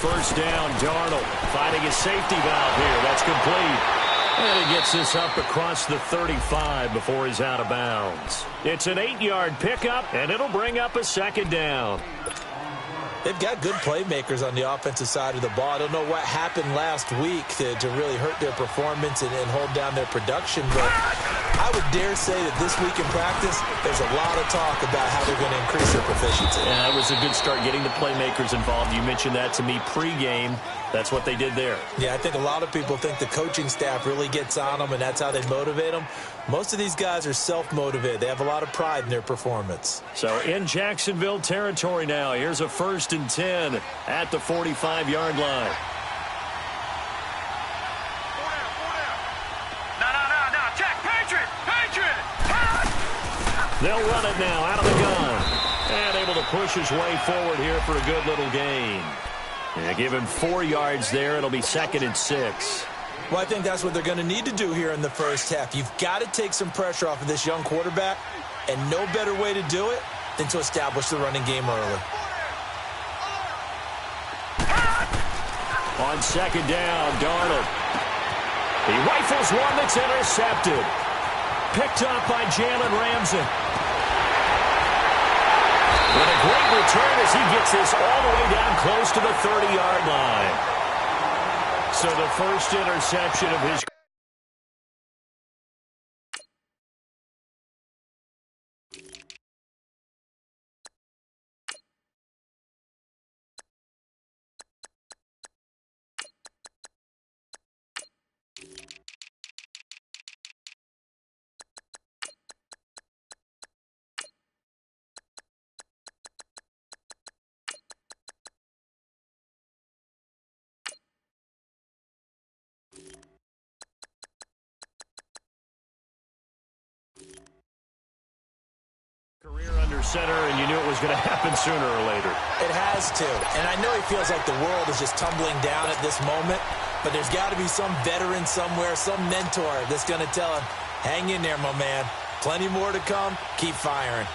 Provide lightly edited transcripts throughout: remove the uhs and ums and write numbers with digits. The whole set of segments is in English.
first down. Darnold finding his safety valve here. That's complete. And he gets this up across the 35 before he's out of bounds. It's an 8-yard pickup, and it'll bring up a second down. They've got good playmakers on the offensive side of the ball. I don't know what happened last week to really hurt their performance and hold down their production, but I would dare say that this week in practice, there's a lot of talk about how they're going to increase their proficiency. Yeah, that was a good start getting the playmakers involved. You mentioned that to me pregame. That's what they did there. Yeah, I think a lot of people think the coaching staff really gets on them, and that's how they motivate them. Most of these guys are self-motivated. They have a lot of pride in their performance. So in Jacksonville territory now, here's a 1st and 10 at the 45-yard line. No, Jack, Patriot! They'll run it now out of the gun. And able to push his way forward here for a good little gain. And give him 4 yards there. It'll be 2nd and 6. Well, I think that's what they're going to need to do here in the first half. You've got to take some pressure off of this young quarterback, and no better way to do it than to establish the running game early. On 2nd down, Darnold. He rifles one that's intercepted. Picked up by Jalen Ramsey. But a great return as he gets this all the way down close to the 30-yard line. So the first interception of his career under center, and you knew it was going to happen sooner or later. It has to. And I know he feels like the world is just tumbling down at this moment, but there's got to be some veteran somewhere, some mentor that's going to tell him, hang in there, my man. Plenty more to come. Keep firing.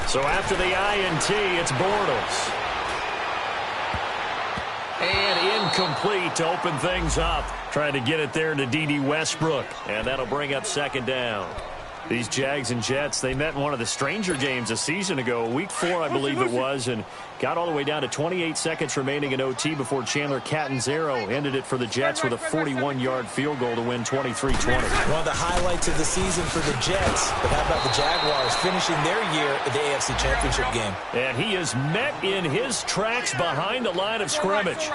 So after the INT, it's Bortles. And incomplete to open things up. Trying to get it there to D.D. Westbrook. And that'll bring up 2nd down. These Jags and Jets, they met in one of the stranger games a season ago, week 4, I believe it was, and got all the way down to 28 seconds remaining in OT before Chandler Catanzaro ended it for the Jets with a 41-yard field goal to win 23-20. One of the highlights of the season for the Jets, but how about the Jaguars finishing their year at the AFC Championship game? And he is met in his tracks behind the line of scrimmage.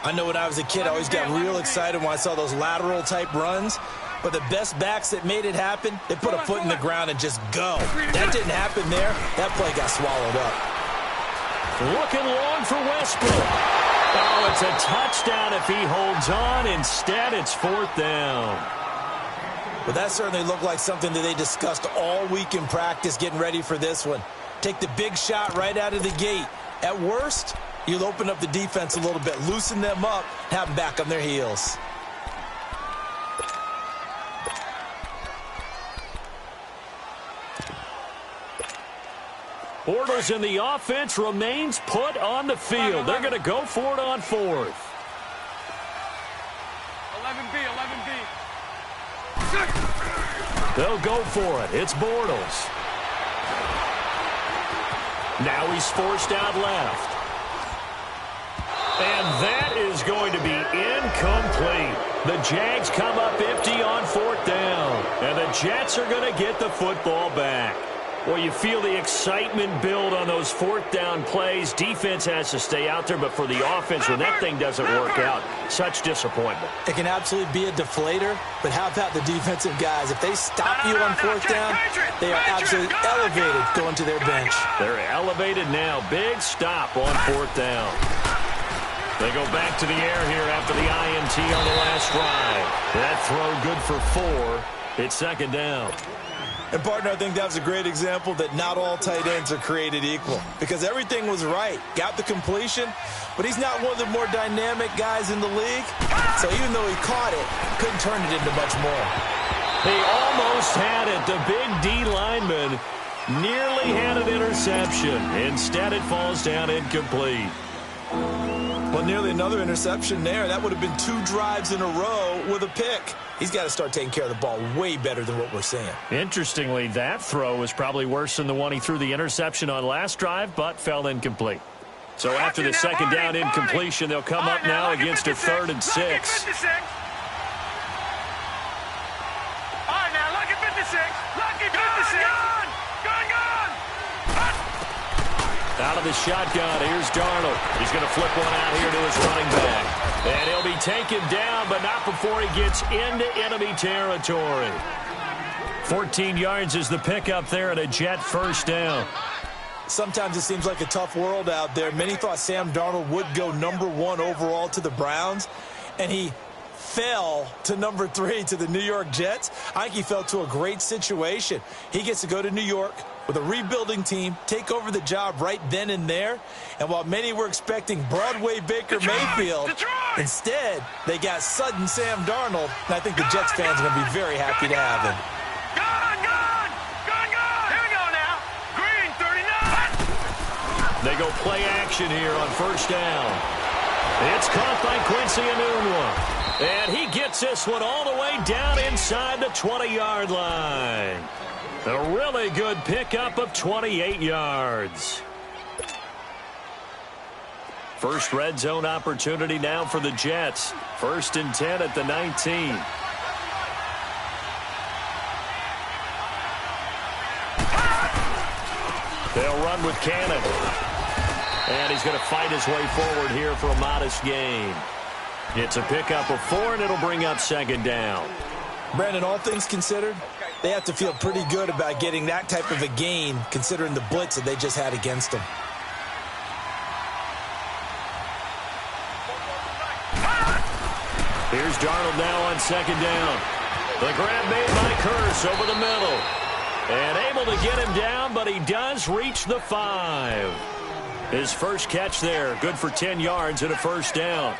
I know when I was a kid, I always got real excited when I saw those lateral-type runs. But the best backs that made it happen, they put a foot in the ground and just go. That didn't happen there. That play got swallowed up. Looking long for Westbrook. Oh, it's a touchdown if he holds on. Instead, it's 4th down. But that certainly looked like something that they discussed all week in practice getting ready for this one. Take the big shot right out of the gate. At worst, you'll open up the defense a little bit, loosen them up, have them back on their heels. Bortles in the offense remains put on the field. They're going to go for it on 4th. 11B. They'll go for it. It's Bortles. Now he's forced out left. And that is going to be incomplete. The Jags come up empty on 4th down. And the Jets are going to get the football back. Well, you feel the excitement build on those 4th down plays. Defense has to stay out there, but for the offense, when that thing doesn't work out, such disappointment. It can absolutely be a deflator, but how about the defensive guys? If they stop you on 4th down, they are absolutely elevated going to their bench. They're elevated now. Big stop on 4th down. They go back to the air here after the INT on the last drive. That throw good for 4. It's 2nd down. And, partner, I think that was a great example that not all tight ends are created equal because everything was right. Got the completion, but he's not one of the more dynamic guys in the league. So even though he caught it, couldn't turn it into much more. He almost had it. The big D lineman nearly had an interception. Instead, it falls down incomplete. Well, nearly another interception there. That would have been 2 drives in a row with a pick. He's got to start taking care of the ball way better than what we're seeing. Interestingly, that throw was probably worse than the one he threw the interception on last drive, but fell incomplete. So after the second down incompletion, they'll come up now against a 3rd and 6. All right, now, lucky 56. Lucky 56. Gone. Out of the shotgun, here's Darnold. He's going to flip one out here to his running back. And he'll be taken down, but not before he gets into enemy territory. 14 yards is the pickup there and a Jet first down. Sometimes it seems like a tough world out there. Many thought Sam Darnold would go #1 overall to the Browns, and he fell to #3 to the New York Jets. I think he fell to a great situation. He gets to go to New York with a rebuilding team, take over the job right then and there. And while many were expecting Broadway Baker Mayfield, instead they got sudden Sam Darnold, and I think the Jets fans are going to be very happy to have him. Gone. Here we go now. Green, 39. They go play action here on first down. It's caught by Quincy Enunwa. And he gets this one all the way down inside the 20-yard line. A really good pickup of 28 yards. First red zone opportunity now for the Jets. 1st and 10 at the 19. They'll run with Cannon. And he's going to fight his way forward here for a modest gain. It's a pickup of 4, and it'll bring up 2nd down. Brandon, all things considered, they have to feel pretty good about getting that type of a gain considering the blitz that they just had against them. Here's Darnold now on 2nd down. The grab made by Curse over the middle. And able to get him down, but he does reach the 5. His first catch there, good for 10 yards and a first down.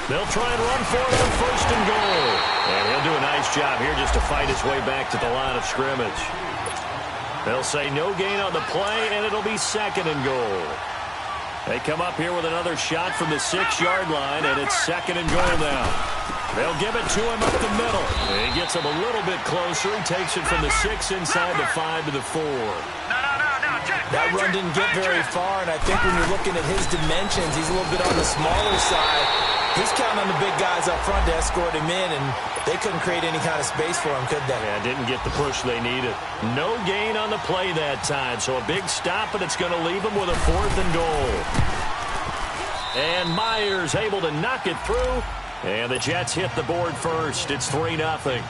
They'll try and run for it on 1st and goal. And he'll do a nice job here just to fight his way back to the line of scrimmage. They'll say no gain on the play, and it'll be 2nd and goal. They come up here with another shot from the 6-yard line, and it's 2nd and goal now. They'll give it to him up the middle. He gets him a little bit closer. He takes it from the 6 inside the 5 to the 4. That run didn't get very far, and I think when you're looking at his dimensions, he's a little bit on the smaller side. He's counting on the big guys up front to escort him in, and they couldn't create any kind of space for him, could they? Yeah, didn't get the push they needed. No gain on the play that time, so a big stop, and it's going to leave him with a 4th and goal. And Myers able to knock it through, and the Jets hit the board first. It's 3-0.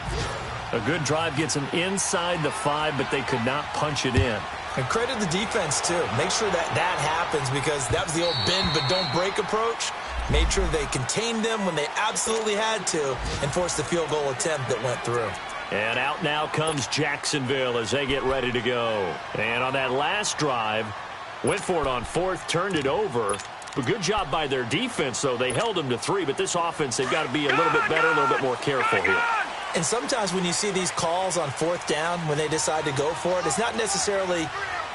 A good drive gets them inside the 5, but they could not punch it in. And credit the defense, too. Make sure that happens because that was the old bend but don't break approach. Made sure they contained them when they absolutely had to and forced the field goal attempt that went through. And out now comes Jacksonville as they get ready to go. And on that last drive, went for it on 4th, turned it over. But good job by their defense, though. They held them to 3, but this offense, they've got to be a little bit better, a little bit more careful here. And sometimes when you see these calls on 4th down, when they decide to go for it, it's not necessarily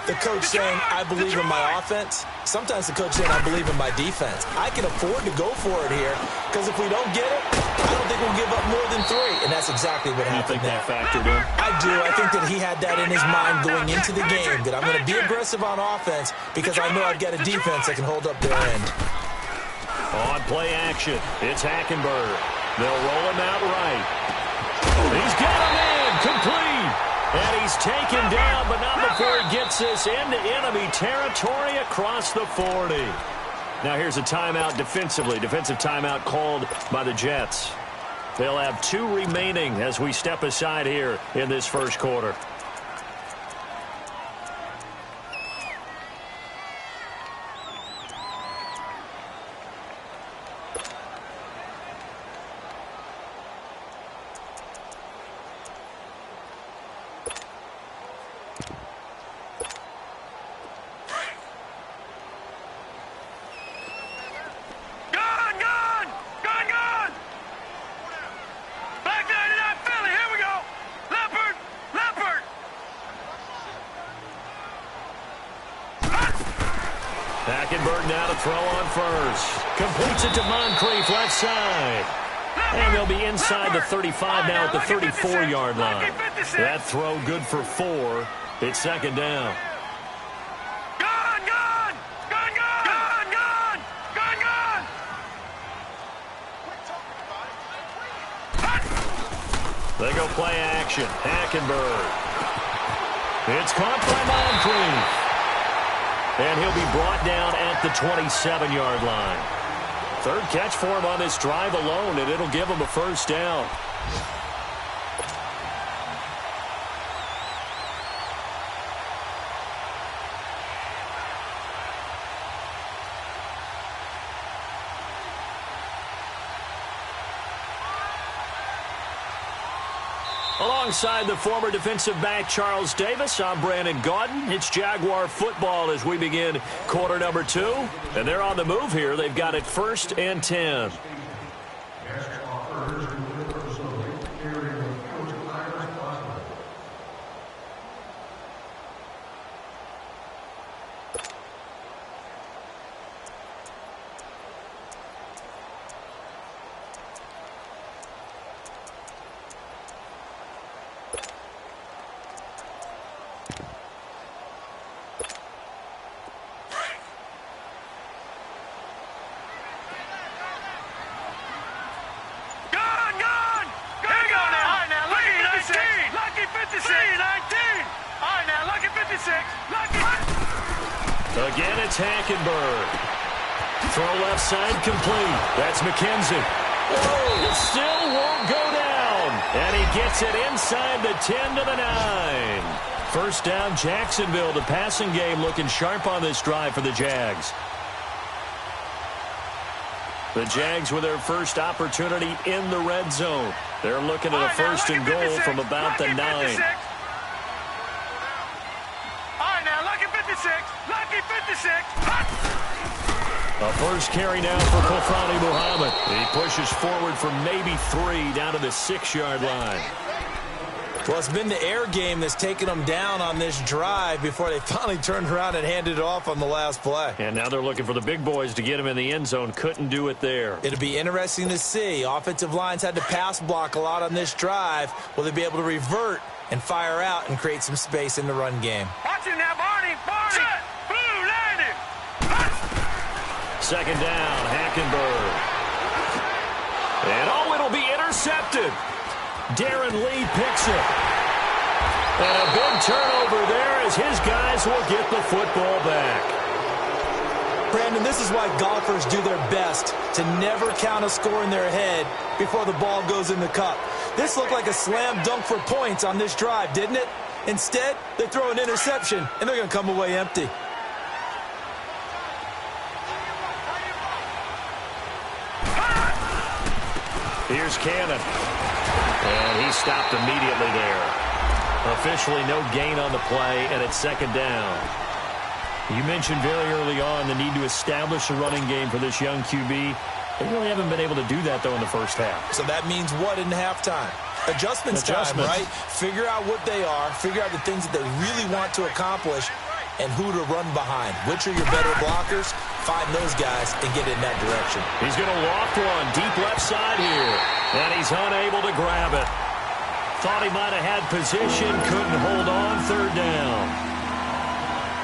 the coach saying, I believe in my offense. Sometimes the coach saying, I believe in my defense. I can afford to go for it here because if we don't get it, I don't think we'll give up more than 3. And that's exactly what happened there. You think that factored in? I do. I think that he had that in his mind going into the game, that I'm going to be aggressive on offense because I know I've got a defense that can hold up their end. On play action, it's Hackenberg. They'll roll him out right. He's got him in, complete. And he's taken down, but not before he gets this into enemy territory across the 40. Now here's a timeout defensively. Defensive timeout called by the Jets. They'll have 2 remaining as we step aside here in this first quarter. Hayward now to throw on first. Completes it to Moncrief, left side. And they'll be inside the 35 now at the 34-yard line. That throw good for 4. It's second down. They go play action. Hackenberg. It's caught by Moncrief. And he'll be brought down at the 27-yard line. Third catch for him on this drive alone, and it'll give him a first down. Alongside the former defensive back Charles Davis, I'm Brandon Gaudin. It's Jaguar football as we begin quarter number 2. And they're on the move here. They've got it 1st and 10. Again, it's Hackenberg. Throw left side complete. That's McKenzie. Whoa, it still won't go down. And he gets it inside the 10 to the 9. First down, Jacksonville. The passing game looking sharp on this drive for the Jags. The Jags with their first opportunity in the red zone. They're looking at a first and goal from about the 9. A first carry now for Kofani Muhammad. He pushes forward for maybe 3 down to the 6-yard line. Well, it's been the air game that's taken them down on this drive before they finally turned around and handed it off on the last play. And now they're looking for the big boys to get him in the end zone. Couldn't do it there. It'll be interesting to see. Offensive lines had to pass block a lot on this drive. Will they be able to revert and fire out and create some space in the run game? Watch it now, Barney. Shut. Blue, landed. Second down, Hackenberg. And it'll be intercepted. Darren Lee picks it. And a big turnover there as his guys will get the football back. Brandon, this is why golfers do their best to never count a score in their head before the ball goes in the cup. This looked like a slam dunk for points on this drive, didn't it? Instead, they throw an interception, and they're going to come away empty. Here's Cannon. And he stopped immediately there. Officially no gain on the play, and it's second down. You mentioned very early on the need to establish a running game for this young QB. They really haven't been able to do that, though, in the first half. So that means what in halftime? Adjustments time, right? Figure out what they are, figure out the things that they really want to accomplish, and who to run behind. Which are your better blockers? Find those guys and get in that direction. He's going to loft one deep left side here, and he's unable to grab it. Thought he might have had position, couldn't hold on, third down.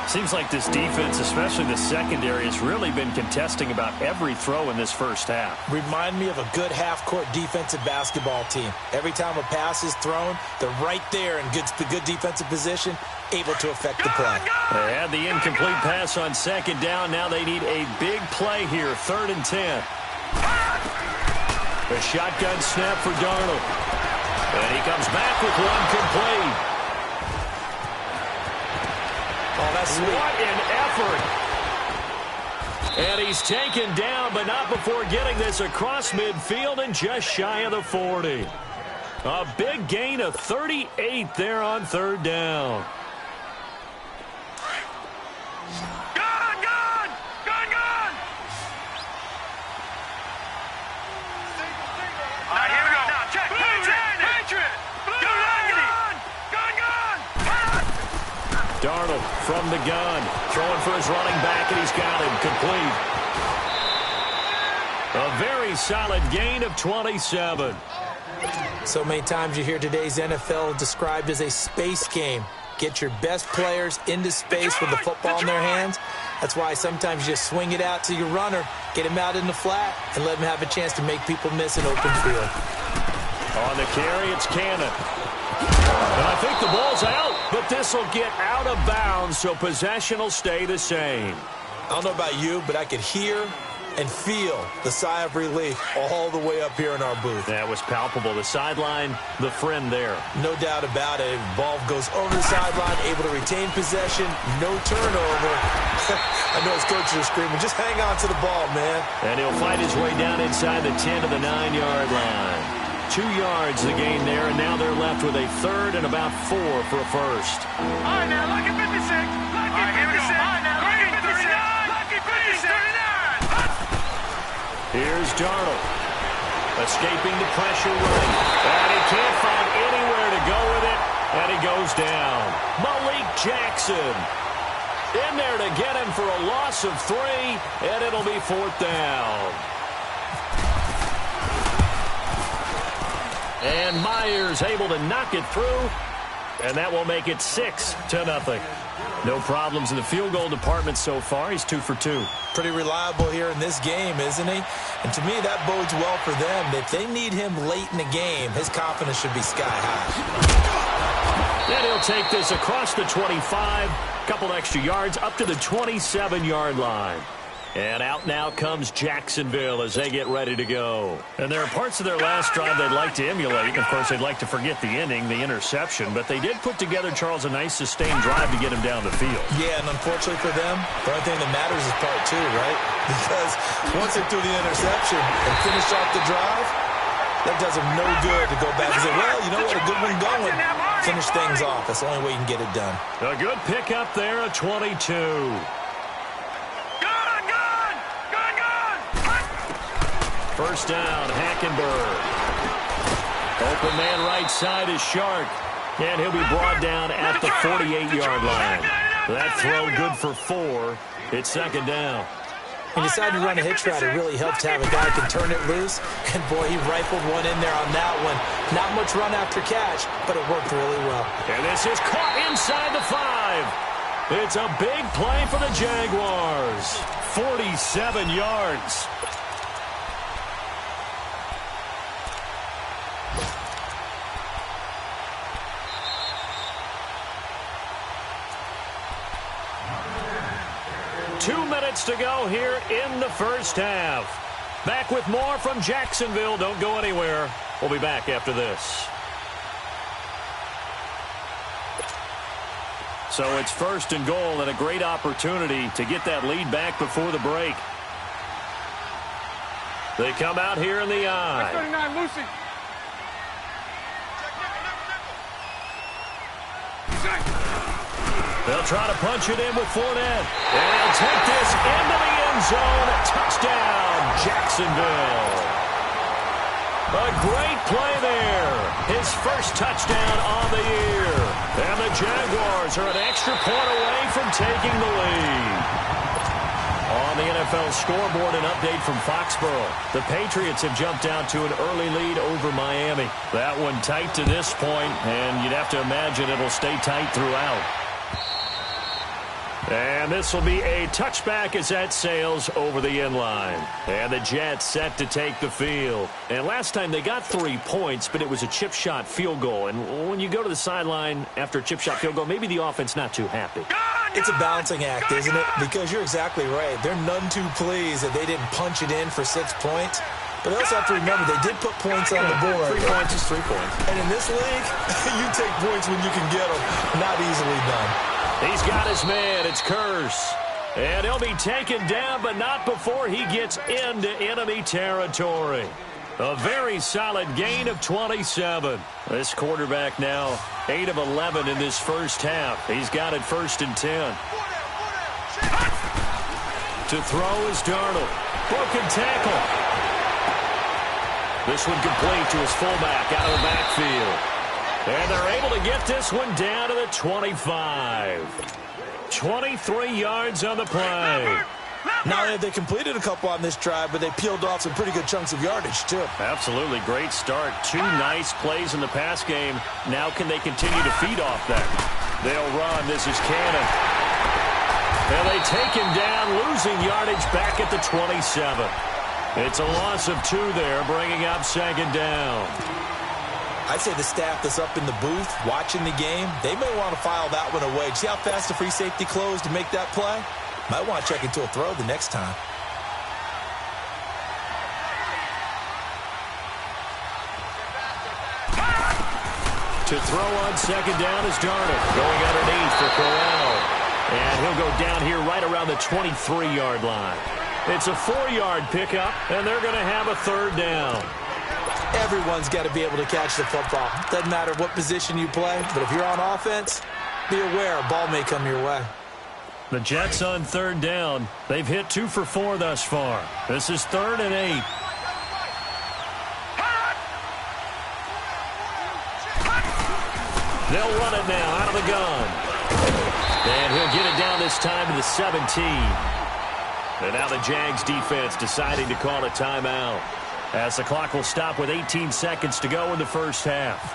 Seems like this defense, especially the secondary, has really been contesting about every throw in this first half. Remind me of a good half-court defensive basketball team. Every time a pass is thrown, they're right there in good defensive position, able to affect the play. They had the incomplete pass on second down. Now they need a big play here, 3rd and 10. A shotgun snap for Darnold. And he comes back with one complete. Oh, that's sweet. What an effort. And he's taken down, but not before getting this across midfield and just shy of the 40. A big gain of 38 there on 3rd down. Darnold from the gun. Throwing for his running back, and he's got him complete. A very solid gain of 27. So many times you hear today's NFL described as a space game. Get your best players into space with the football in their hands. That's why sometimes you just swing it out to your runner, get him out in the flat, and let him have a chance to make people miss an open field. On the carry, it's Cannon. And I think the ball's out, but this will get out of bounds, so possession will stay the same. I don't know about you, but I could hear and feel the sigh of relief all the way up here in our booth. That was palpable. The sideline, the friend there. No doubt about it. Ball goes over the sideline, able to retain possession, no turnover. I know his coaches are screaming, just hang on to the ball, man. And he'll fight his way down inside the 10 to the 9-yard line. 2 yards the gain there, and now they're left with a third and about 4 for a first. All right, now, lucky 56. Lucky 56. Lucky 56. Lucky 56. Here's Darnold. Escaping the pressure right. And he can't find anywhere to go with it. And he goes down. Malik Jackson in there to get him for a loss of 3. And it'll be 4th down. And Myers able to knock it through. And that will make it 6-0. No problems in the field goal department so far. He's 2 for 2. Pretty reliable here in this game, isn't he? And to me, that bodes well for them. If they need him late in the game, his confidence should be sky high. And he'll take this across the 25. Couple extra yards up to the 27-yard line. And out now comes Jacksonville as they get ready to go. And there are parts of their last drive they'd like to emulate. And of course, they'd like to forget the inning, the interception. But they did put together, Charles, a nice sustained drive to get him down the field. Yeah, and unfortunately for them, the only thing that matters is part 2, right? Because once they threw the interception and finished off the drive, that does them no good to go back and say, well, you know what, a good one going. Finish things off. That's the only way you can get it done. A good pickup there, a 22. First down, Hackenberg. Open man right side is Shark. And he'll be brought down at the 48-yard line. That throw good for 4. It's 2nd down. He decided to run a hitch route. It really helped to have a guy who can turn it loose. And, boy, he rifled one in there on that one. Not much run after catch, but it worked really well. And this is caught inside the 5. It's a big play for the Jaguars. 47 yards. To go here in the first half. Back with more from Jacksonville. Don't go anywhere. We'll be back after this. So it's 1st and goal and a great opportunity to get that lead back before the break. They come out here in the eye. 39, Lucy. They'll try to punch it in with Fournette. And he'll take this into the end zone. Touchdown, Jacksonville. A great play there. His first touchdown on the year. And the Jaguars are an extra point away from taking the lead. On the NFL scoreboard, an update from Foxborough. The Patriots have jumped out to an early lead over Miami. That one tight to this point, and you'd have to imagine it'll stay tight throughout. And this will be a touchback as that sails over the end line. And the Jets set to take the field. And last time they got 3 points, but it was a chip shot field goal. And when you go to the sideline after a chip shot field goal, maybe the offense not too happy. It's a balancing act, isn't it? Because you're exactly right. They're none too pleased that they didn't punch it in for 6 points. But they also have to remember they did put points on the board. 3 points is 3 points. And in this league, you take points when you can get them. Not easily done. He's got his man. It's Curse. And he'll be taken down, but not before he gets into enemy territory. A very solid gain of 27. This quarterback now 8 of 11 in this first half. He's got it 1st and 10. To throw is Darnold. Broken tackle. This one complete to his fullback out of the backfield. And they're able to get this one down to the 25. 23 yards on the play. Not only have they completed a couple on this drive, but they peeled off some pretty good chunks of yardage, too. Absolutely great start. 2 nice plays in the pass game. Now can they continue to feed off that? They'll run. This is Cannon. And they take him down, losing yardage back at the 27. It's a loss of 2 there, bringing up second down. I'd say the staff that's up in the booth watching the game, they may want to file that one away. See how fast the free safety closed to make that play? Might want to check into a throw the next time. To throw on second down is Darnold. Going underneath for Corral. And he'll go down here right around the 23-yard line. It's a 4-yard pickup, and they're going to have a third down. Everyone's got to be able to catch the football. Doesn't matter what position you play, but if you're on offense, be aware a ball may come your way. The Jets on third down. They've hit 2 for 4 thus far. This is 3rd and 8. They'll run it now out of the gun. And he'll get it down this time to the 17. And now the Jags defense deciding to call a timeout, as the clock will stop with 18 seconds to go in the first half.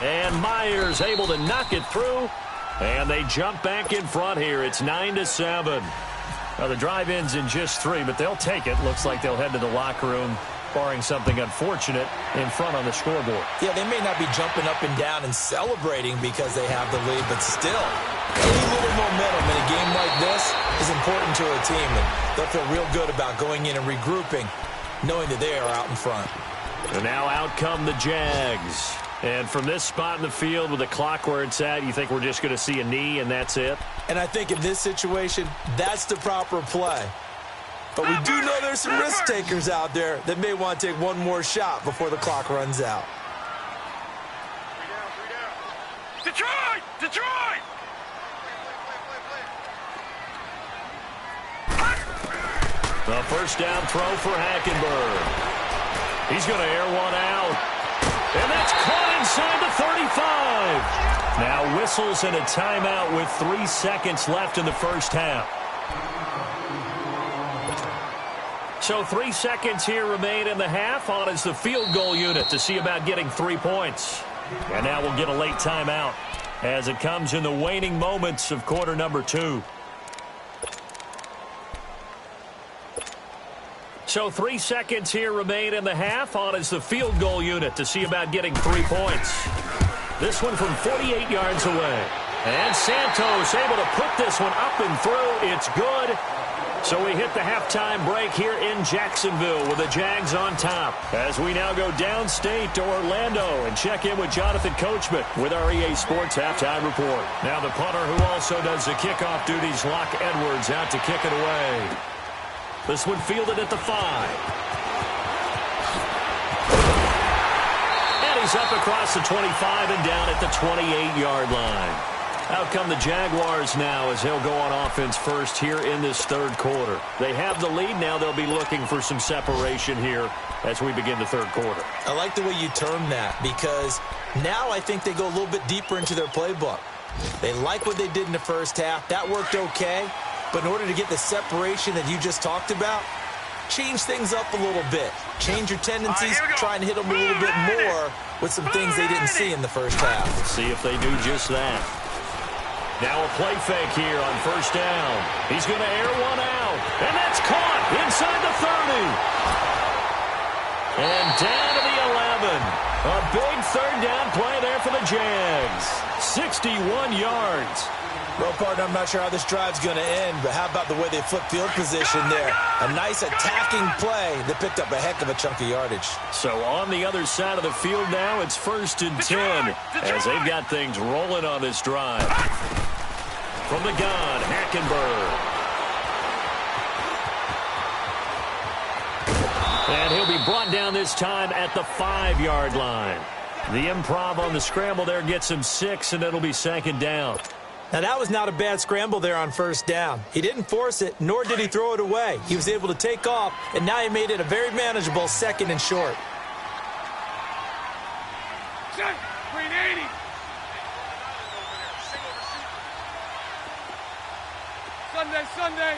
And Myers able to knock it through. And they jump back in front here. It's 9-7. Now the drive ends in just 3, but they'll take it. Looks like they'll head to the locker room, barring something unfortunate in front on the scoreboard. Yeah, they may not be jumping up and down and celebrating because they have the lead, but still, any little momentum in a game like this is important to a team, and they'll feel real good about going in and regrouping, knowing that they are out in front. And now out come the Jags. And from this spot in the field with the clock where it's at, you think we're just going to see a knee and that's it? And I think in this situation, that's the proper play. But we do know there's some risk takers out there that may want to take one more shot before the clock runs out. Detroit! Detroit! The first down throw for Hackenberg. He's going to air one out. And that's caught inside the 35. Now whistles and a timeout with 3 seconds left in the first half. So 3 seconds here remain in the half. On is the field goal unit to see about getting 3 points. And now we'll get a late timeout as it comes in the waning moments of quarter number 2. So 3 seconds here remain in the half. On is the field goal unit to see about getting 3 points. This one from 48 yards away. And Santos able to put this one up and through. It's good. So we hit the halftime break here in Jacksonville with the Jags on top, as we now go downstate to Orlando and check in with Jonathan Coachman with our EA Sports Halftime Report. Now the punter who also does the kickoff duties, Locke Edwards, out to kick it away. This one fielded at the 5. And he's up across the 25 and down at the 28-yard line. Out come the Jaguars now as they'll go on offense first here in this third quarter. They have the lead. Now they'll be looking for some separation here as we begin the third quarter. I like the way you term that, because now I think they go a little bit deeper into their playbook. They like what they did in the first half. That worked okay. But in order to get the separation that you just talked about, change things up a little bit. Change your tendencies, try and hit them a little bit more with some things they didn't see in the first half. We'll see if they do just that. Now a play fake here on first down. He's going to air one out. And that's caught inside the 30. And down to the 11. A big third down play there for the Jags. 61 yards. Well, partner, I'm not sure how this drive's going to end, but how about the way they flip field position there? A nice attacking play that picked up a heck of a chunk of yardage. So on the other side of the field now, it's 1st and 10 as they've got things rolling on this drive. From the gun, Hackenberg. And he'll be brought down this time at the 5-yard line. The improv on the scramble there gets him 6, and it'll be second down. Now, that was not a bad scramble there on first down. He didn't force it, nor did he throw it away. He was able to take off, and now he made it a very manageable 2nd and short. Green 80. Sunday.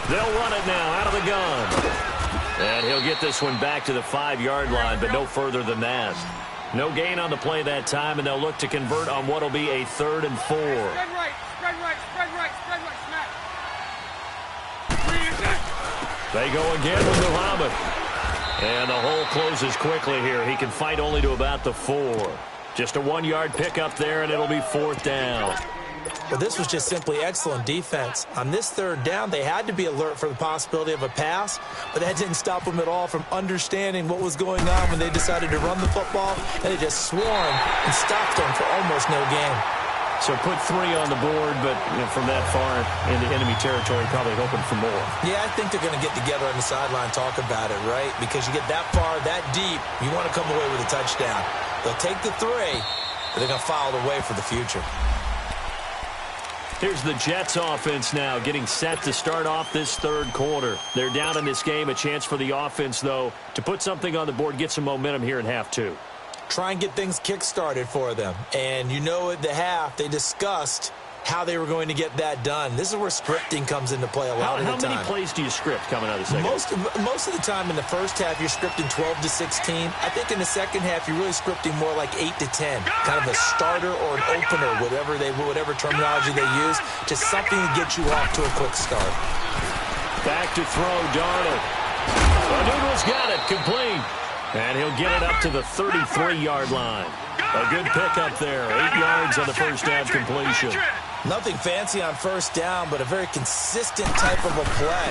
They'll run it now out of the gun. And he'll get this one back to the 5-yard line, but no further than that. No gain on the play that time, and they'll look to convert on what will be a 3rd and 4. Spread right, spread right, spread right, spread right, smack. They go again with Muhammad. And the hole closes quickly here. He can fight only to about the 4. Just a 1-yard pickup there, and it'll be 4th down. Well, this was just simply excellent defense. On this 3rd down, they had to be alert for the possibility of a pass, but that didn't stop them at all from understanding what was going on when they decided to run the football, and they just swarmed and stopped them for almost no gain. So put 3 on the board, but from that far into enemy territory, probably hoping for more. Yeah, I think they're going to get together on the sideline, talk about it, right? Because you get that far, that deep, you want to come away with a touchdown. They'll take the 3, but they're going to file it away for the future. Here's the Jets offense now getting set to start off this 3rd quarter. They're down in this game. A chance for the offense, though, to put something on the board, get some momentum here in half 2. Try and get things kick-started for them. And you know at the half, they discussed how they were going to get that done. This is where scripting comes into play a lot of the time. How many plays do you script coming out of the second? Most of the time in the first half, you're scripting 12 to 16. I think in the second half, you're really scripting more like 8 to 10. Kind of a starter or an opener, whatever terminology they use. Just something to get you off to a quick start. Back to throw, Darnold. Nino's got it, complete. And he'll get it up to the 33-yard line. A good pickup there. 8 yards on the first down completion. Nothing fancy on first down, but a very consistent type of a play.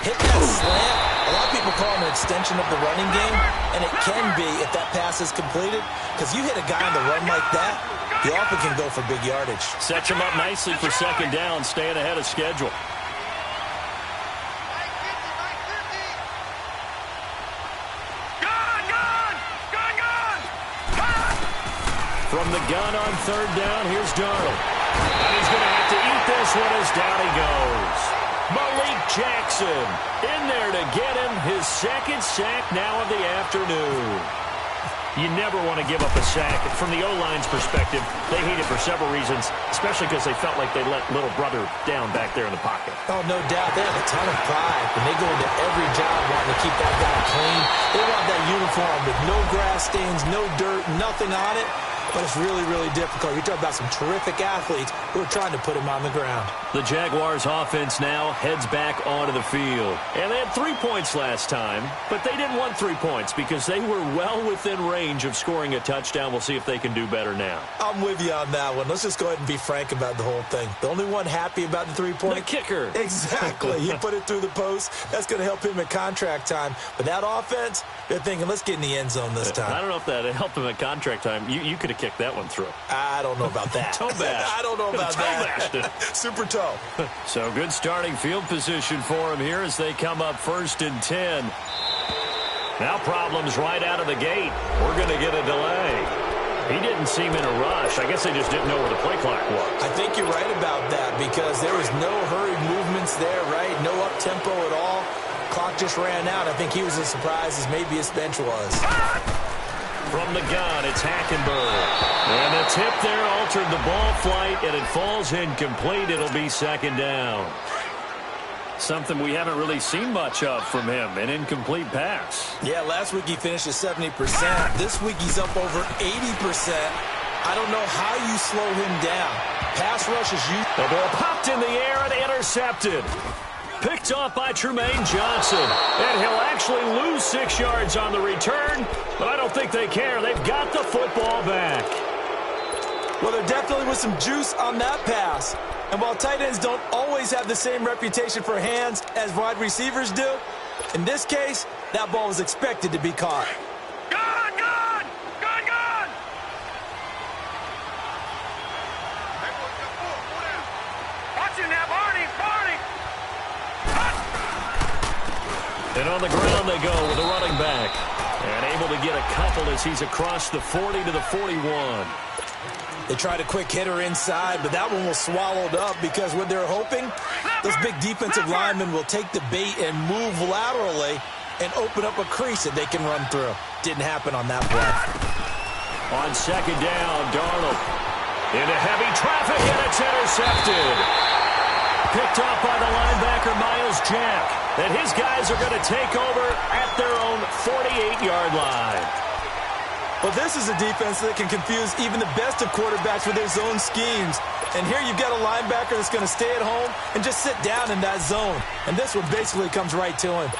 Hit that slant. A lot of people call it an extension of the running game, and it can be if that pass is completed, because you hit a guy on the run like that, he often can go for big yardage. Sets him up nicely for second down, staying ahead of schedule. From the gun on 3rd down, here's Darnold. And he's going to have to eat this one as down he goes. Malik Jackson in there to get him his 2nd sack now of the afternoon. You never want to give up a sack. From the O-line's perspective, they hate it for several reasons, especially because they felt like they let little brother down back there in the pocket. Oh, no doubt. They have a ton of pride when they go into every job wanting to keep that guy clean. They want that uniform with no grass stains, no dirt, nothing on it. But it's really, really difficult. You're talking about some terrific athletes who are trying to put him on the ground. The Jaguars offense now heads back onto the field. And they had 3 points last time, but they didn't want 3 points because they were well within range of scoring a touchdown. We'll see if they can do better now. I'm with you on that one. Let's just go ahead and be frank about the whole thing. The only one happy about the 3-point? The kicker. Exactly. He put it through the post. That's going to help him at contract time. But that offense, they're thinking, let's get in the end zone this time. I don't know if that helped him at contract time. You could have kicked that one through. I don't know about that. Toe bash. I don't know about that. Super toe. So good starting field position for him here as they come up 1st and 10. Now problems right out of the gate. We're going to get a delay. He didn't seem in a rush. I guess they just didn't know where the play clock was. I think you're right about that because there was no hurried movements there, right? No up-tempo at all. Clock just ran out. I think he was as surprised as maybe his bench was. From the gun, it's Hackenberg. And the tip there altered the ball flight, and it falls incomplete. It'll be 2nd down. Something we haven't really seen much of from him, an incomplete pass. Yeah, last week he finished at 70%. This week he's up over 80%. I don't know how you slow him down. Pass rush is you. The ball popped in the air and intercepted. Picked off by Trumaine Johnson. And he'll actually lose 6 yards on the return, but I don't think they care. They've got the football back. Well, there definitely was some juice on that pass. And while tight ends don't always have the same reputation for hands as wide receivers do, in this case, that ball was expected to be caught. Gone, gone! Gone, gone! Watch him now, Barney! Barney! And on the ground they go with a running back. And able to get a couple as he's across the 40 to the 41. They tried a quick hitter inside, but that one was swallowed up because what they're hoping, those big defensive linemen will take the bait and move laterally and open up a crease that they can run through. Didn't happen on that play. On 2nd down, Darnold. Into heavy traffic, and it's intercepted. Picked off by the linebacker, Miles Jack. And his guys are going to take over at their own 48-yard line. Well, this is a defense that can confuse even the best of quarterbacks with their zone schemes. And here you've got a linebacker that's going to stay at home and just sit down in that zone. And this one basically comes right to him.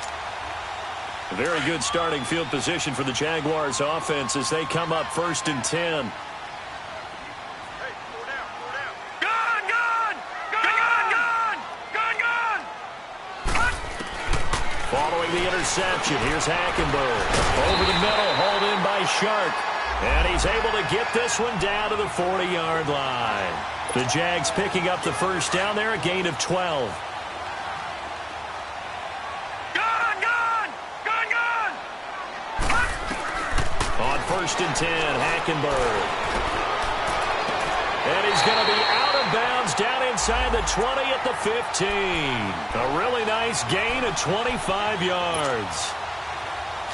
A very good starting field position for the Jaguars offense as they come up 1st and 10. Following the interception, here's Hackenberg. Over the middle, hauled in by Shark. And he's able to get this one down to the 40-yard line. The Jags picking up the first down there, a gain of 12. On 1st and 10, Hackenberg. And he's going to be out of bounds down inside the 20 at the 15. A really nice gain of 25 yards.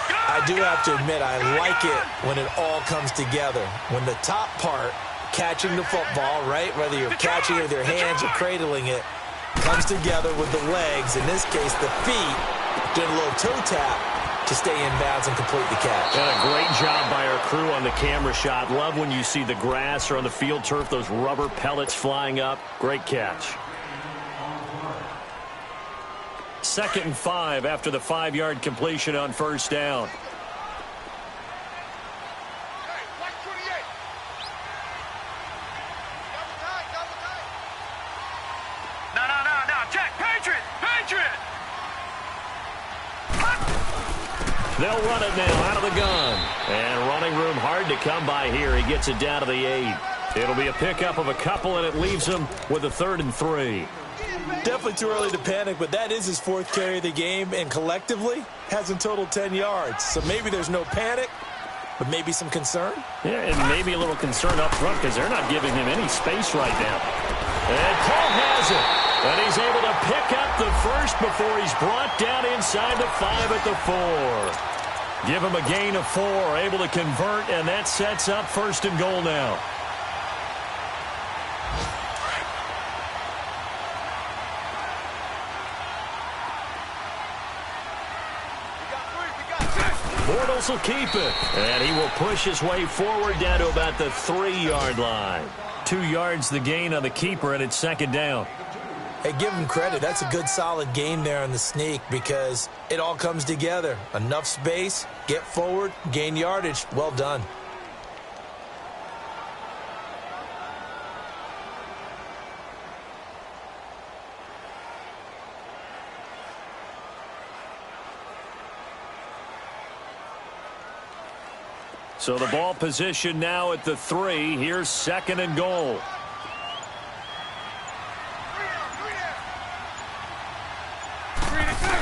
I do have to admit, I like it when it all comes together. When the top part, catching the football, right, whether you're catching it with your hands or cradling it, comes together with the legs, in this case the feet, doing a little toe tap to stay in bounds and complete the catch. And a great job by our crew on the camera shot. Love when you see the grass or on the field turf, those rubber pellets flying up. Great catch. 2nd and 5 after the 5-yard completion on 1st down. No. Jack, Patriot! They'll run it now out of the gun. And running room hard to come by here. He gets it down to the 8. It'll be a pickup of a couple, and it leaves him with a 3rd and 3. Definitely too early to panic, but that is his 4th carry of the game, and collectively has in total 10 yards. So maybe there's no panic, but maybe some concern. Yeah, and maybe a little concern up front because they're not giving him any space right now. And Paul has it. And he's able to pick up the first before he's brought down inside the 5 at the 4. Give him a gain of 4, able to convert, and that sets up 1st and goal now. Bortles will keep it, and he will push his way forward down to about the 3-yard line. 2 yards the gain on the keeper, and it's 2nd down. Hey, give him credit. That's a good, solid game there on the sneak because it all comes together. Enough space, get forward, gain yardage. Well done. So the ball position now at the 3. Here's 2nd and goal.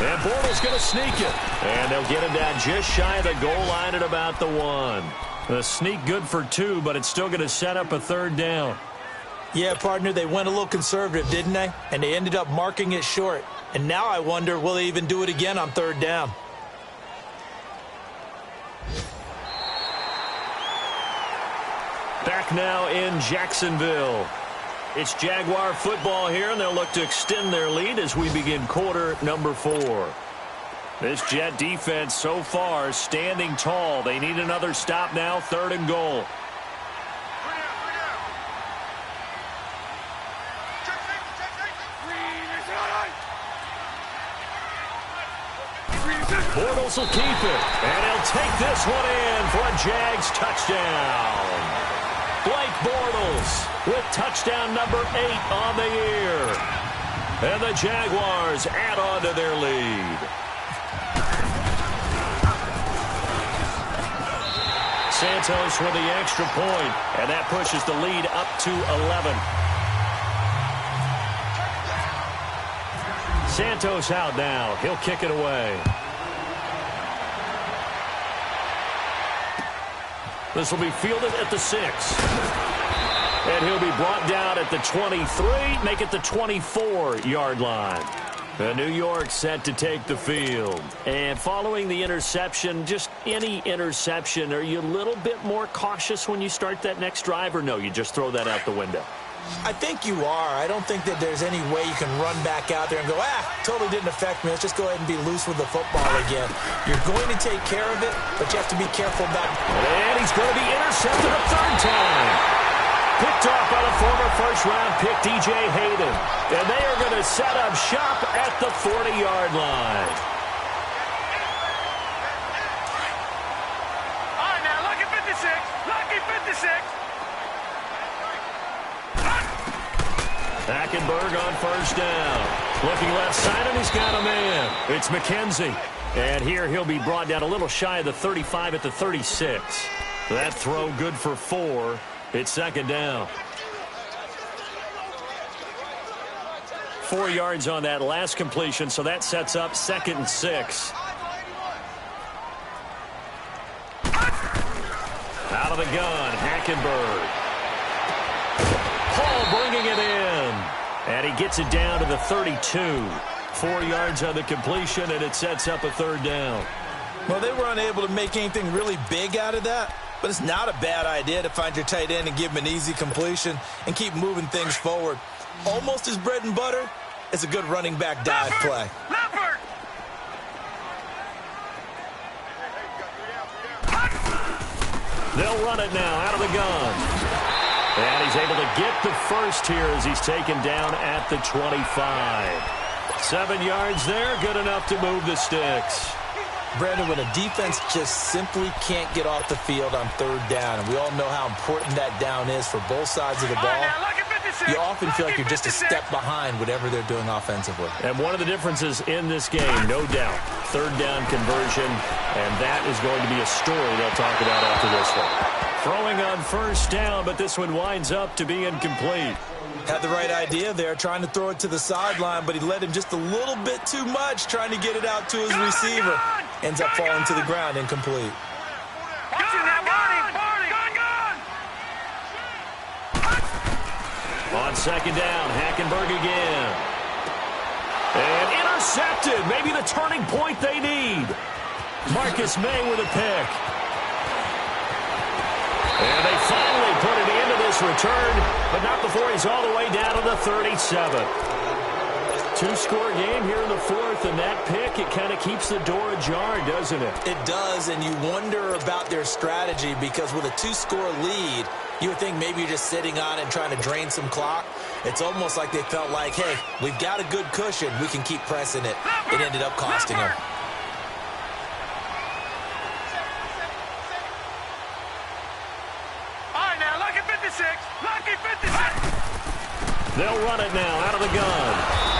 And Bortles going to sneak it. And they'll get him down just shy of the goal line at about the 1. The sneak good for 2, but it's still going to set up a 3rd down. Yeah, partner, they went a little conservative, didn't they? And they ended up marking it short. And now I wonder, will they even do it again on 3rd down? Back now in Jacksonville. It's Jaguar football here, and they'll look to extend their lead as we begin quarter number 4. This Jet defense so far standing tall. They need another stop now, 3rd and goal. Bortles will keep it, and he'll take this one in for a Jags touchdown. Blake Bortles with touchdown number 8 on the year. And the Jaguars add on to their lead. Santos with the extra point, and that pushes the lead up to 11. Santos out now. He'll kick it away. This will be fielded at the 6. And he'll be brought down at the 23, make it the 24-yard line. New York set to take the field. And following the interception, just any interception, are you a little bit more cautious when you start that next drive, or no, you just throw that out the window? I think you are. I don't think that there's any way you can run back out there and go, totally didn't affect me. Let's just go ahead and be loose with the football again. You're going to take care of it, but you have to be careful about it. And he's going to be intercepted a third time. Picked off by the former first-round pick, DJ Hayden. And they are going to set up shop at the 40-yard line. All right, now, lucky 56. Lucky 56. Hackenberg on first down. Looking left side, and he's got a man. It's McKenzie. And here he'll be brought down a little shy of the 35 at the 36. That throw good for 4. It's second down. 4 yards on that last completion, so that sets up 2nd and 6. Out of the gun, Hackenberg. Hall bringing it in. And he gets it down to the 32. 4 yards on the completion, and it sets up a 3rd down. Well, they were unable to make anything really big out of that, but it's not a bad idea to find your tight end and give him an easy completion and keep moving things forward. Almost his bread and butter is a good running back dive play. They'll run it now out of the gun. And he's able to get the first here as he's taken down at the 25. 7 yards there, good enough to move the sticks. Brandon, when a defense just simply can't get off the field on 3rd down, and we all know how important that down is for both sides of the ball, you often feel like you're just a step behind whatever they're doing offensively. And one of the differences in this game, no doubt, 3rd down conversion, and that is going to be a story they'll talk about after this one. Throwing on first down, but this one winds up to be incomplete. Had the right idea there, trying to throw it to the sideline, but he led him just a little bit too much, trying to get it out to his receiver. Ends up falling to the ground, incomplete. On 2nd down, Hackenberg again. And intercepted. Maybe the turning point they need. Marcus May with a pick. And they finally put an end to this return, but not before he's all the way down to the 37. 2-score game here in the 4th, and that pick, it kind of keeps the door ajar, doesn't it? It does, and you wonder about their strategy because with a 2-score lead, you would think maybe you're just sitting on it and trying to drain some clock. It's almost like they felt like, hey, we've got a good cushion. We can keep pressing it. It ended up costing them. They'll run it now out of the gun.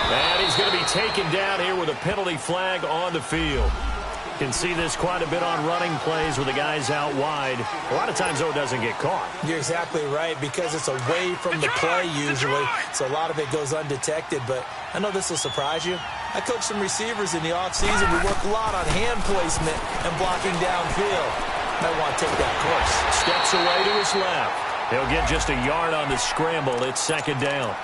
And he's going to be taken down here with a penalty flag on the field. You can see this quite a bit on running plays with the guys out wide. A lot of times, though, it doesn't get caught. You're exactly right because it's away from the play usually, so a lot of it goes undetected. But I know this will surprise you. I coach some receivers in the offseason. We work a lot on hand placement and blocking downfield. Might want to take that course. Steps away to his left. He'll get just a yard on the scramble. It's 2nd down.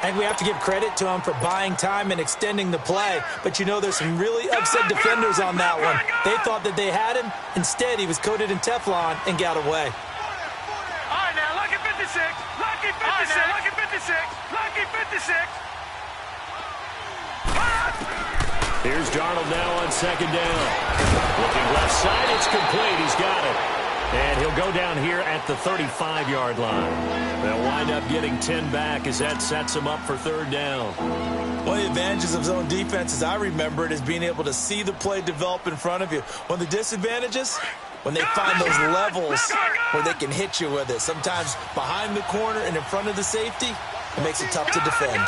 And we have to give credit to him for buying time and extending the play. But you know there's some really upset defenders on that one. They thought that they had him. Instead, he was coated in Teflon and got away. All right, now, lucky 56. Lucky 56. Lucky 56. Lucky 56. Here's Darnold now on 2nd down. Looking left side. It's complete. He's got it. And he'll go down here at the 35-yard line. They'll wind up getting 10 back as that sets him up for 3rd down. One of the advantages of zone defense, as I remember it, is being able to see the play develop in front of you. One of the disadvantages, when they find those levels where they can hit you with it. Sometimes behind the corner and in front of the safety, it makes it tough to defend.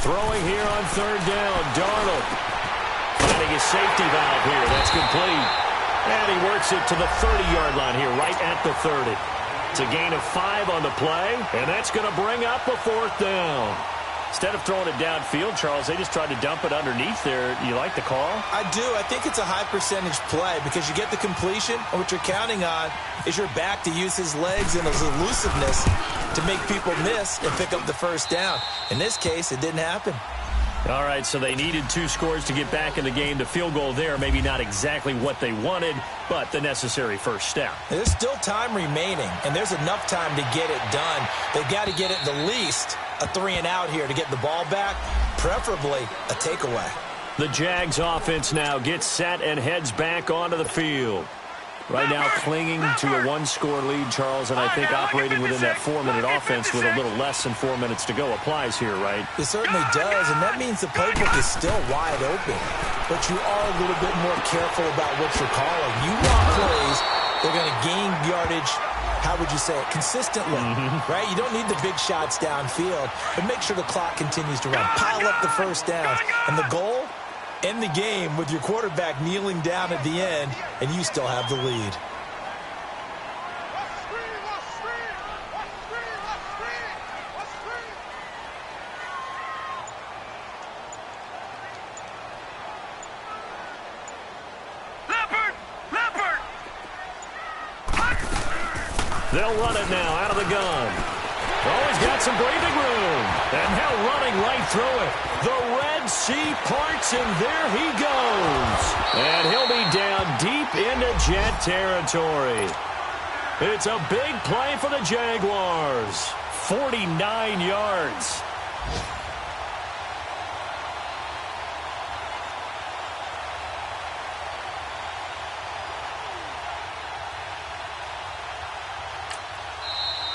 Throwing here on 3rd down, Darnold. Finding his safety valve here. That's complete. And he works it to the 30-yard line here, right at the 30. It's a gain of 5 on the play, and that's going to bring up a 4th down. Instead of throwing it downfield, Charles, they just tried to dump it underneath there. You like the call? I do. I think it's a high percentage play because you get the completion, and what you're counting on is your back to use his legs and his elusiveness to make people miss and pick up the first down. In this case, it didn't happen. All right, so they needed 2 scores to get back in the game. The field goal there, maybe not exactly what they wanted, but the necessary first step. There's still time remaining, and there's enough time to get it done. They've got to get it the least a 3-and-out here to get the ball back, preferably a takeaway. The Jags offense now gets set and heads back onto the field. Right now clinging to a 1-score lead, Charles, and I think operating within that 4-minute offense with a little less than 4 minutes to go applies here, right? It certainly does, and that means the playbook is still wide open. But you are a little bit more careful about what you're calling. You want plays that are going to gain yardage, how would you say it, consistently, right? You don't need the big shots downfield, but make sure the clock continues to run. Pile up the first downs, and the goal? End the game with your quarterback kneeling down at the end, and you still have the lead. They'll run it now out of the gun. Oh, he's got some breathing room. And now running right through it. The Red Sea parts, and there he goes. And he'll be down deep into Jet territory. It's a big play for the Jaguars. 49 yards.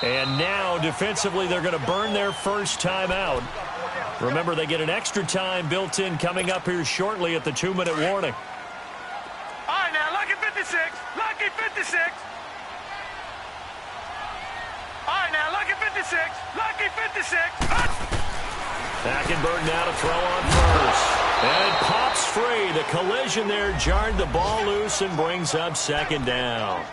And now, defensively, they're going to burn their first time out. Remember, they get an extra time built in coming up here shortly at the 2-minute warning. All right, now, lucky 56. Lucky 56. All right, now, lucky 56. Lucky 56. Hackenberg now to throw on first. And it pops free. The collision there jarred the ball loose and brings up second down.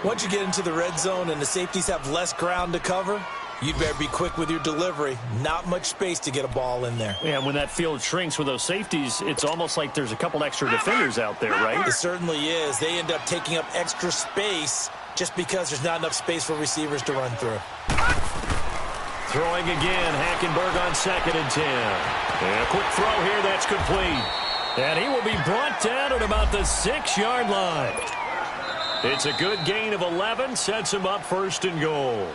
Once you get into the red zone and the safeties have less ground to cover, you'd better be quick with your delivery. Not much space to get a ball in there. Yeah, when that field shrinks with those safeties, it's almost like there's a couple extra defenders out there, right? It certainly is. They end up taking up extra space just because there's not enough space for receivers to run through. Throwing again, Hackenberg on 2nd and 10. And a quick throw here, that's complete. And he will be brought down at about the 6-yard line. It's a good gain of 11, sets him up 1st and goal.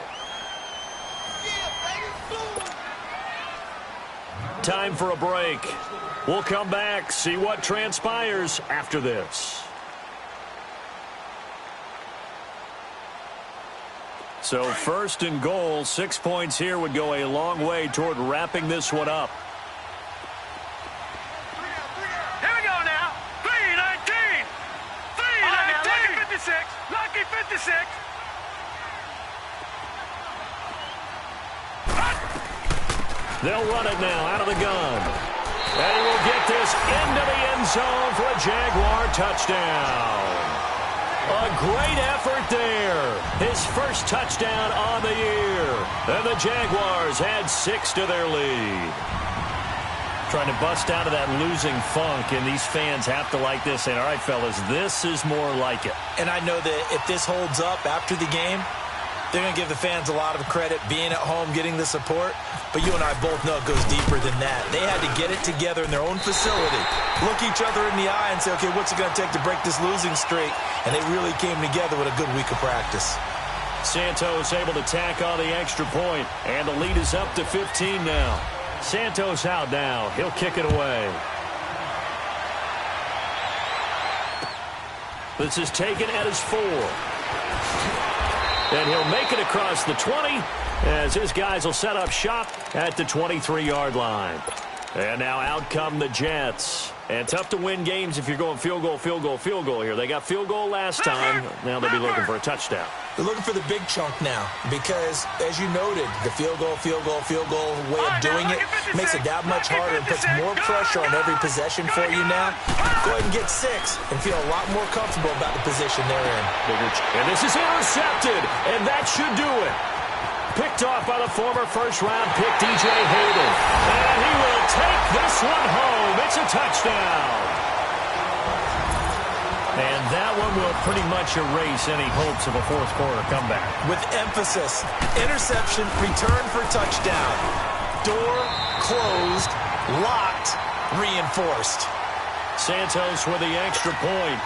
Time for a break. We'll come back, see what transpires after this. So 1st and goal, 6 points here would go a long way toward wrapping this one up. Here we go now. 3-19. 3-19. Lucky 56. Lucky 56. They'll run it now out of the gun. And he will get this into the end zone for a Jaguar touchdown. A great effort there. His first touchdown on the year. And the Jaguars add 6 to their lead. Trying to bust out of that losing funk, and these fans have to like this. And all right, fellas, this is more like it. And I know that if this holds up after the game, they're going to give the fans a lot of credit being at home, getting the support. But you and I both know it goes deeper than that. They had to get it together in their own facility, look each other in the eye and say, okay, what's it going to take to break this losing streak? And they really came together with a good week of practice. Santos able to tack on the extra point, and the lead is up to 15 now. Santos out now. He'll kick it away. This is taken at his 4. And he'll make it across the 20 as his guys will set up shop at the 23-yard line. And now out come the Jets. And tough to win games if you're going field goal, field goal, field goal here. They got field goal last time. Now they'll be looking for a touchdown. They're looking for the big chunk now because, as you noted, the field goal way of doing it makes it that much harder and puts more pressure on every possession for you now. Go ahead and get 6 and feel a lot more comfortable about the position they're in. And this is intercepted, and that should do it. Picked off by the former first-round pick, DJ Hayden. And he will take this one home. It's a touchdown. And that one will pretty much erase any hopes of a fourth-quarter comeback. With emphasis, interception, return for touchdown. Door closed, locked, reinforced. Santos with the extra point.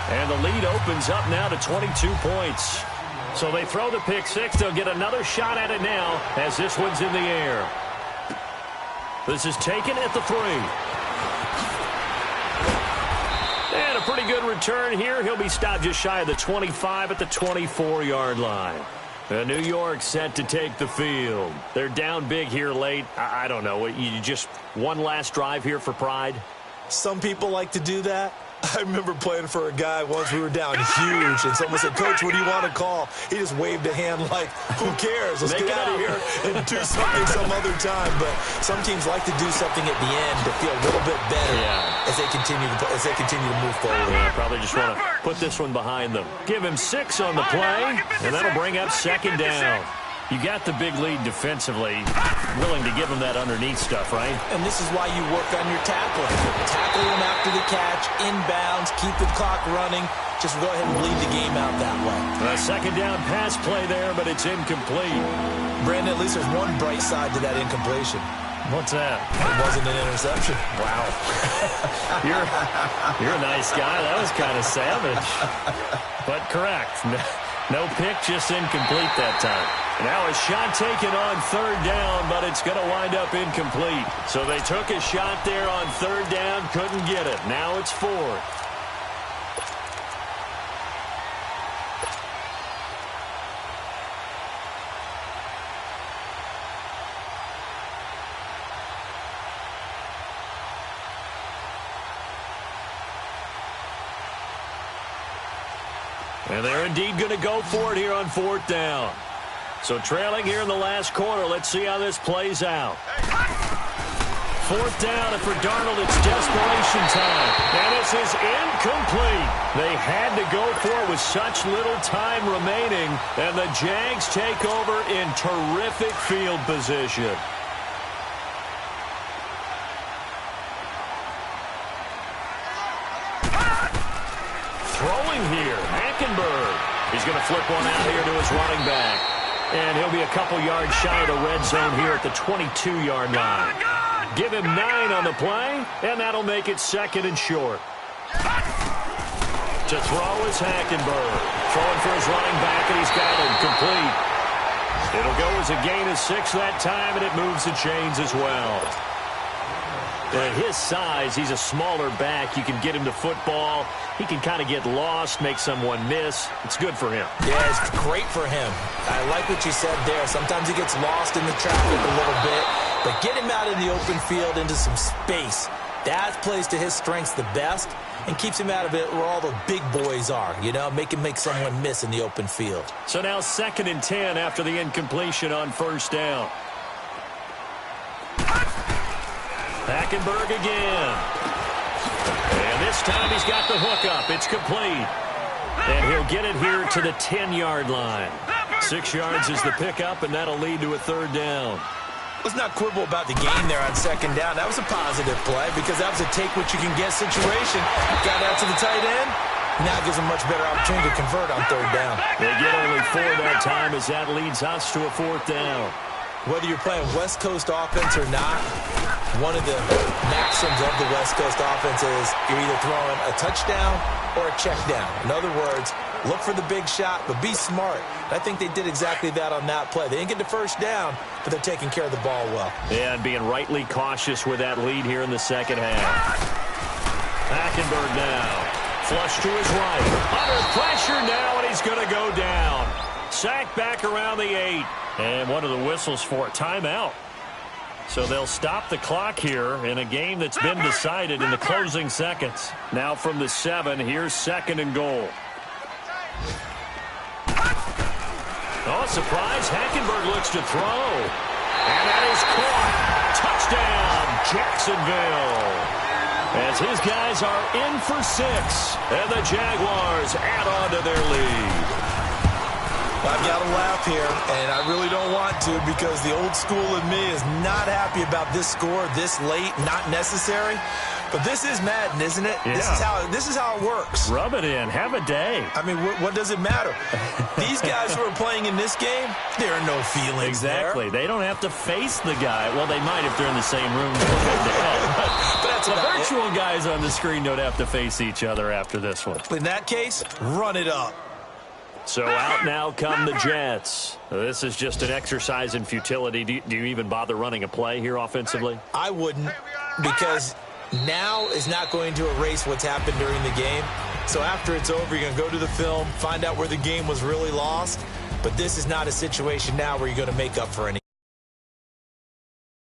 And the lead opens up now to 22 points. So they throw the pick six. They'll get another shot at it now as this one's in the air. This is taken at the 3. And a pretty good return here. He'll be stopped just shy of the 25 at the 24-yard line. New York set to take the field. They're down big here late. I don't know. You just one last drive here for pride? Some people like to do that. I remember playing for a guy once. We were down huge, and someone said, "Coach, what do you want to call?" He just waved a hand like, "Who cares? Let's get out of here and do something some other time." But some teams like to do something at the end to feel a little bit better as they continue to move forward. Yeah, probably just want to put this one behind them. Give him 6 on the play, and that'll bring up second down. You got the big lead defensively, willing to give him that underneath stuff, right? And this is why you work on your tackling. Tackle him after the catch, inbounds, keep the clock running. Just go ahead and bleed the game out that way. A second down pass play there, but it's incomplete. Brandon, at least there's one bright side to that incompletion. What's that? It wasn't an interception. Wow. You're a nice guy. That was kind of savage. But correct. No pick, just incomplete that time. Now a shot taken on third down, but it's going to wind up incomplete. So they took a shot there on third down, couldn't get it. Now it's 4th. And they're indeed going to go for it here on 4th down. So trailing here in the last quarter. Let's see how this plays out. 4th down, and for Darnold, it's desperation time. And this is incomplete. They had to go for it with such little time remaining. And the Jags take over in terrific field position. Throwing here, Hackenberg. He's going to flip one out here to his running back. And he'll be a couple yards shy of the red zone here at the 22-yard line. Give him 9 on the play, and that'll make it second and short. To throw is Hackenberg. Throwing for his running back, and he's got him complete. It'll go as a gain of 6 that time, and it moves the chains as well. At his size, he's a smaller back. You can get him to football. He can kind of get lost, make someone miss. It's good for him. Yeah, it's great for him. I like what you said there. Sometimes he gets lost in the traffic a little bit, but get him out in the open field into some space. That plays to his strengths the best and keeps him out of it where all the big boys are, you know, make someone miss in the open field. So now 2nd and 10 after the incompletion on 1st down. Hackenberg again. And this time he's got the hook up. It's complete. And he'll get it here to the 10-yard line. 6 yards is the pickup, and that'll lead to a 3rd down. Let's not quibble about the gain there on 2nd down. That was a positive play because that was a take-what-you-can-get situation. Got out to the tight end. Now gives them much better opportunity to convert on 3rd down. They get only 4 that time as that leads us to a 4th down. Whether you're playing West Coast offense or not, one of the maxims of the West Coast offense is you're either throwing a touchdown or a check down. In other words, look for the big shot, but be smart. I think they did exactly that on that play. They didn't get the first down, but they're taking care of the ball well. Yeah, and being rightly cautious with that lead here in the second half. Hackenberg now. Flush to his right. Under pressure now, and he's going to go down. Sacked back around the 8. And one of the whistles for a timeout. So they'll stop the clock here in a game that's been decided in the closing seconds. Now from the 7, here's 2nd and goal. Oh, surprise. Hackenberg looks to throw. And that is caught. Touchdown, Jacksonville. As his guys are in for 6. And the Jaguars add on to their lead. I've got to laugh here, and I really don't want to because the old school in me is not happy about this score this late, not necessary. But this is Madden, isn't it? Yeah. This is how it works. Rub it in. Have a day. I mean, what does it matter? These guys who are playing in this game, there are no feelings Exactly. there. They don't have to face the guy. Well, they might if they're in the same room head-to-head. But that's the about virtual guys on the screen don't have to face each other after this one. In that case, run it up. So out now come the Jets. This is just an exercise in futility. Do you even bother running a play here offensively? I wouldn't, because now is not going to erase what's happened during the game. So after it's over, you're going to go to the film, find out where the game was really lost. But this is not a situation now where you're going to make up for any.